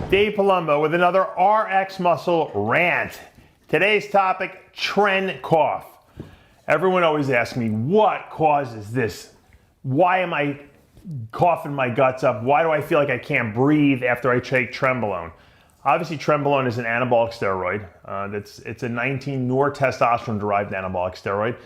Dave Palumbo with another RX Muscle rant. Today's topic, tren cough. Everyone always asks me, what causes this? Why am I coughing my guts up? Why do I feel like I can't breathe after I take trenbolone? Obviously, trenbolone is an anabolic steroid. It's a 19-nortestosterone-derived anabolic steroid.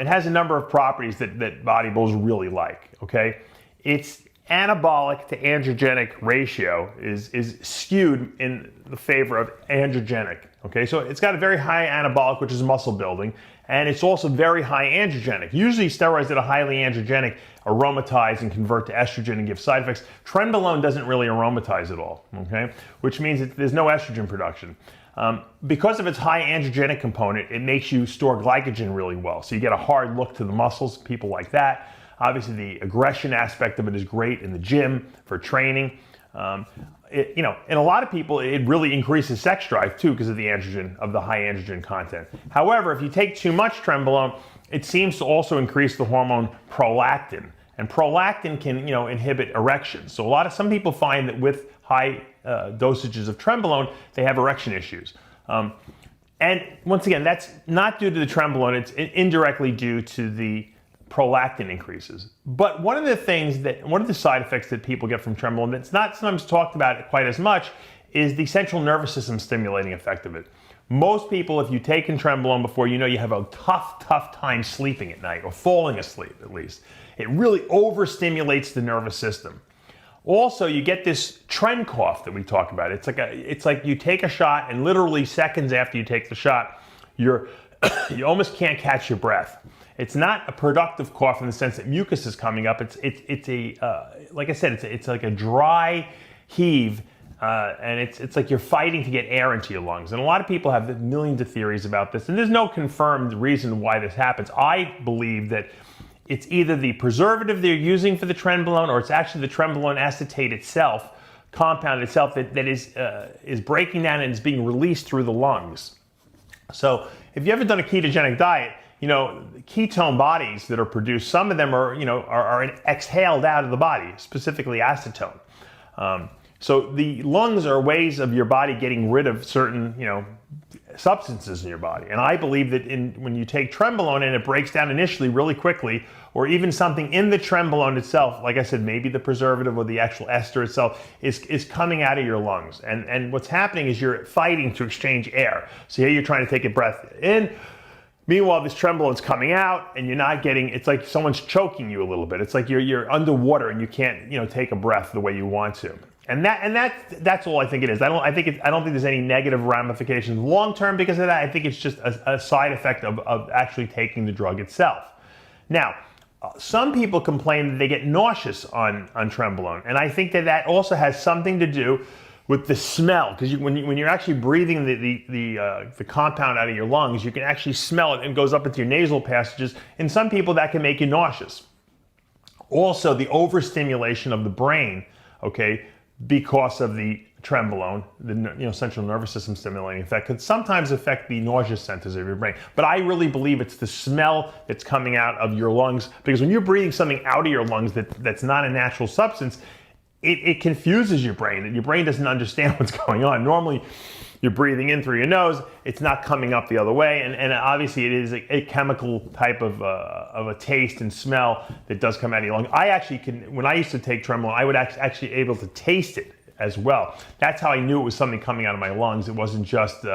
It has a number of properties that bodybuilders really like, okay? Its anabolic to androgenic ratio is skewed in the favor of androgenic, okay? So it's got a very high anabolic, which is muscle building, and it's also very high androgenic. Usually steroids that are highly androgenic aromatize and convert to estrogen and give side effects. Trenbolone doesn't really aromatize at all, okay? Which means that there's no estrogen production. Because of its high androgenic component, it makes you store glycogen really well. So you get a hard look to the muscles, people like that. Obviously, the aggression aspect of it is great in the gym for training. In a lot of people, it really increases sex drive too because of the androgen, of the high androgen content. However, if you take too much trenbolone, it seems to also increase the hormone prolactin. And prolactin can, inhibit erections. So some people find that with high dosages of trenbolone, they have erection issues. And once again, that's not due to the trenbolone, it's indirectly due to the prolactin increases. But one of the side effects that people get from trenbolone that's not sometimes talked about quite as much is the central nervous system stimulating effect of it. Most people, if you take trenbolone before, you have a tough time sleeping at night or falling asleep at least. It really overstimulates the nervous system. Also, you get this tren cough that we talk about. It's like you take a shot and literally seconds after you take the shot, you almost can't catch your breath. It's not a productive cough in the sense that mucus is coming up. Like I said, it's like a dry heave, and it's like you're fighting to get air into your lungs. And a lot of people have millions of theories about this, and there's no confirmed reason why this happens. I believe that it's either the preservative they're using for the trenbolone, or it's actually the trenbolone acetate itself, compound itself, that is breaking down and is being released through the lungs. So if you ever done a ketogenic diet, ketone bodies that are produced, some of them are exhaled out of the body, specifically acetone. So the lungs are ways of your body getting rid of certain, substances in your body. And I believe that when you take trenbolone and it breaks down initially really quickly, or even something in the trenbolone itself, like I said, maybe the preservative or the actual ester itself is coming out of your lungs. And what's happening is you're fighting to exchange air. So here you're trying to take a breath in. Meanwhile, this trembolone's coming out, and you're not getting. It's like someone's choking you a little bit. It's like you're underwater and you can't, take a breath the way you want to. And that's all I think it is. I don't think there's any negative ramifications long term because of that. I think it's just a side effect of actually taking the drug itself. Now, some people complain that they get nauseous on trenbolone, and I think that also has something to do with the smell, because when you're actually breathing the compound out of your lungs, you can actually smell it and it goes up into your nasal passages. In some people, that can make you nauseous. Also, the overstimulation of the brain, okay, because of the trenbolone, the central nervous system stimulating effect, could sometimes affect the nausea centers of your brain. But I really believe it's the smell that's coming out of your lungs, because when you're breathing something out of your lungs that's not a natural substance, it confuses your brain, and your brain doesn't understand what's going on. Normally, you're breathing in through your nose, it's not coming up the other way, and obviously it is a chemical type of a taste and smell that does come out of your lungs. When I used to take trenbolone, I would actually able to taste it as well. That's how I knew it was something coming out of my lungs. It wasn't just,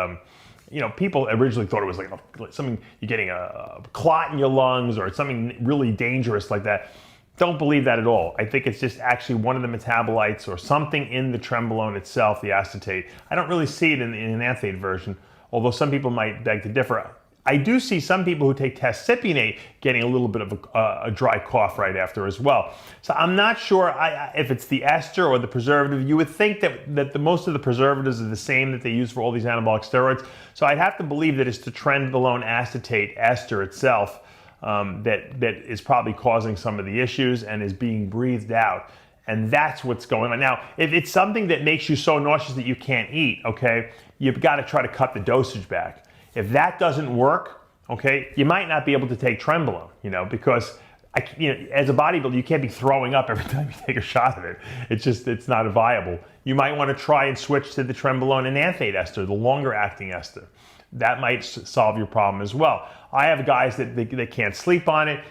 people originally thought it was like something, you're getting a clot in your lungs or something really dangerous like that. Don't believe that at all. I think it's just actually one of the metabolites or something in the trenbolone itself, the acetate. I don't really see it in an anthate version, although some people might beg to differ. I do see some people who take tesipionate getting a little bit of a dry cough right after as well. So I'm not sure if it's the ester or the preservative. You would think that most of the preservatives are the same that they use for all these anabolic steroids. So I'd have to believe that it's the trenbolone acetate ester itself that is probably causing some of the issues and is being breathed out. And that's what's going on. Now, if it's something that makes you so nauseous that you can't eat, okay, you've got to try to cut the dosage back. If that doesn't work, okay, you might not be able to take trenbolone, because as a bodybuilder, you can't be throwing up every time you take a shot of it. It's not viable. You might want to try and switch to the Trenbolone enanthate ester, the longer acting ester. That might solve your problem as well. I have guys that they can't sleep on it.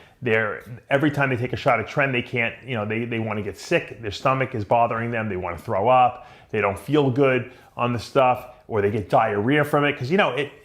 Every time they take a shot of Tren, they can't, they want to get sick. Their stomach is bothering them. They want to throw up. They don't feel good on the stuff, or they get diarrhea from it. Because,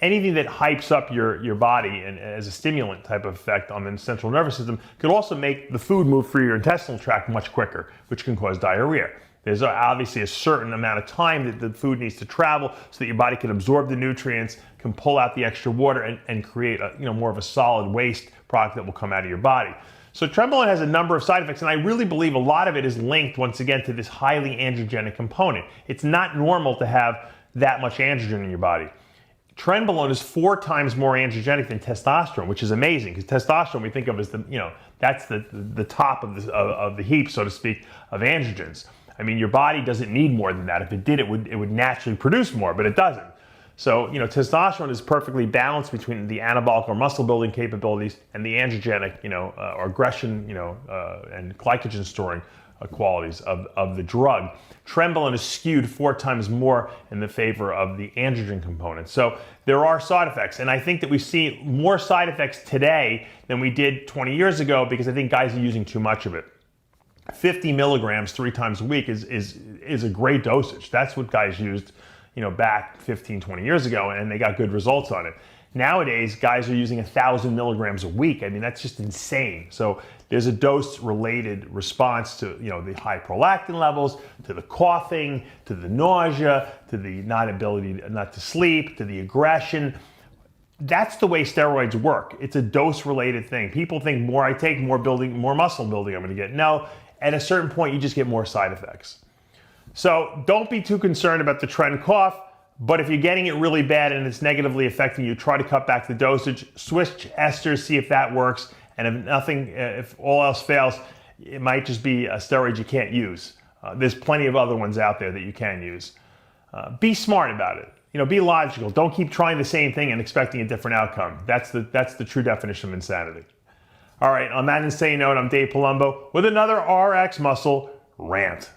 anything that hypes up your body and as a stimulant type of effect on the central nervous system could also make the food move through your intestinal tract much quicker, which can cause diarrhea. There's obviously a certain amount of time that the food needs to travel so that your body can absorb the nutrients, can pull out the extra water, and create more of a solid waste product that will come out of your body. So Trenbolone has a number of side effects, and I really believe a lot of it is linked, once again, to this highly androgenic component. It's not normal to have that much androgen in your body. Trenbolone is 4 times more androgenic than testosterone, which is amazing, because testosterone we think of as that's the top of the heap, so to speak, of androgens. I mean, your body doesn't need more than that. If it did, it would naturally produce more, but it doesn't. So, testosterone is perfectly balanced between the anabolic or muscle building capabilities and the androgenic, or aggression, and glycogen storing qualities of the drug. Trenbolone is skewed 4 times more in the favor of the androgen component. So there are side effects, and I think that we see more side effects today than we did 20 years ago, because I think guys are using too much of it. 50 milligrams 3 times a week is a great dosage. That's what guys used, back 15, 20 years ago, and they got good results on it. Nowadays, guys are using 1,000 milligrams a week. I mean, that's just insane. So there's a dose-related response to, the high prolactin levels, to the coughing, to the nausea, to the not to sleep, to the aggression. That's the way steroids work. It's a dose-related thing. People think more I take, more muscle building I'm going to get. No, at a certain point, you just get more side effects. So don't be too concerned about the Tren cough, but if you're getting it really bad and it's negatively affecting you, try to cut back the dosage, switch esters, see if that works, and if all else fails, it might just be a steroid you can't use. There's plenty of other ones out there that you can use. Be smart about it. Be logical. Don't keep trying the same thing and expecting a different outcome. That's the true definition of insanity. All right, on that insane note, I'm Dave Palumbo with another RX Muscle Rant.